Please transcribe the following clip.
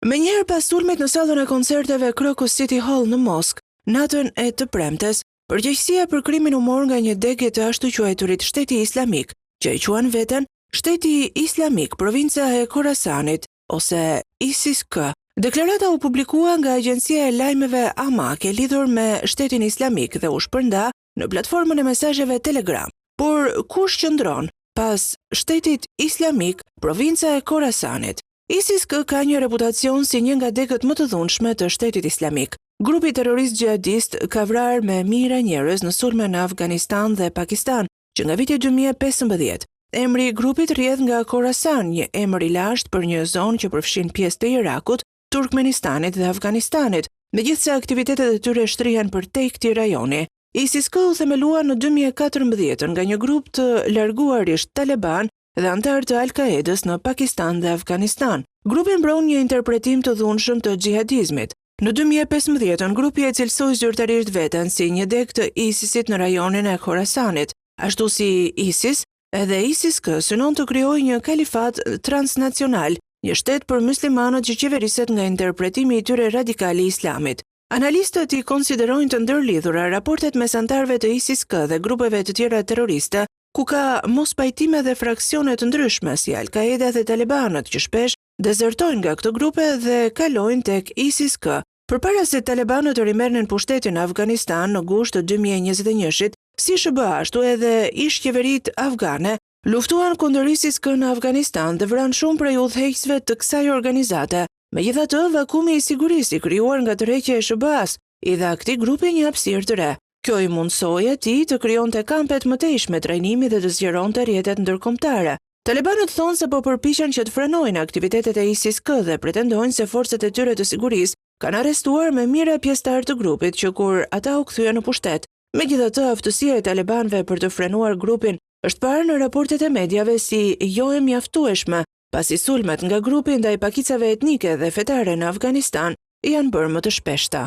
Menjëherë pas sulmit në sallën e koncerteve Crocus City Hall në Moskë, natën e të premtes, përgjegjësia për krimin u mor nga një degë të ashtu quajturit Shteti Islamik, që i quan veten Shteti Islamik, provinca e Khorasanit, ose ISIS-K. Deklarata u publikua nga agjencia e lajmeve Amaq e lidhur me Shtetin Islamik dhe u shpërnda në platformën e mesazheve Telegram. Por kush qëndron pas Shtetit Islamik, provinca e Khorasanit? ISIS-K ka një reputacion si një nga degët më të dhunshme të Shtetit Islamik. Grupi terrorist gjihadist ka vrarë me mijëra njerëz në sulme në Afganistan dhe Pakistan, që nga viti 2015. Emri i grupit rrjedh nga Khorasan, një emër i lashtë për një zonë që përfshin pjesë të Irakut, Turkmenistanit dhe Afganistanit, megjithse aktivitetet e tyre shtrihen përtej këtij rajoni. ISIS-K u themelua në 2014 nga një grup të larguarisht taliban dhe antar të Al-Qaedës në Pakistan dhe Afganistan. Grupi mbron një interpretim të dhunshëm të xihadizmit. Në 2015, grupi e cilësoi zyrtarisht veten si një degë të ISIS-it në rajonin e Khorasanit. Ashtu si ISIS, edhe ISIS-K synon të krijojë një kalifat transnacional, një shtet për muslimanët që qeveriset nga interpretimi i tyre radikal i islamit. Analistët i konsiderojnë të ndërlidhura raportet mes antarëve të ISIS-K dhe grupeve të tjera terroriste, ku ka mos pajtime dhe fraksione të ndryshme si Al-Qaeda dhe Talibanët, që shpesh dezertojnë nga këto grupe dhe kalojnë tek ISIS-K. Përpara se Talibanët të rimerrnin pushtetin në Afganistan në gusht të 2021-shit, si SBA ashtu edhe ish-qeveritë afgane luftuan kundër ISIS-K në Afganistan dhe vranë shumë prej udhëheqësve të kësaj organizate. Megjithatë, vakumi i sigurisë i krijuar nga tërheqja e SBA-s i dha këtij grupi një hapësirë të re. Kjo i mundsoi atij të krijonte kampet mëtejshme trajnimi dhe të zgjeronte rrjetet ndërkombëtare. Talibanët thonë se po përpiqen që të frenojnë aktivitetet e ISIS-K dhe pretendojnë se forcat e tyre të sigurisë kanë arrestuar me mijëra pjesëtar të grupit që kur ata u kthyen në pushtet. Megjithatë, aftësia e talibanëve për të frenuar grupin është parë në raportet e mediave si jo e mjaftueshme, pasi sulmet nga grupi ndaj pakicave etnike dhe fetare në Afganistan janë bërë më të shpeshta.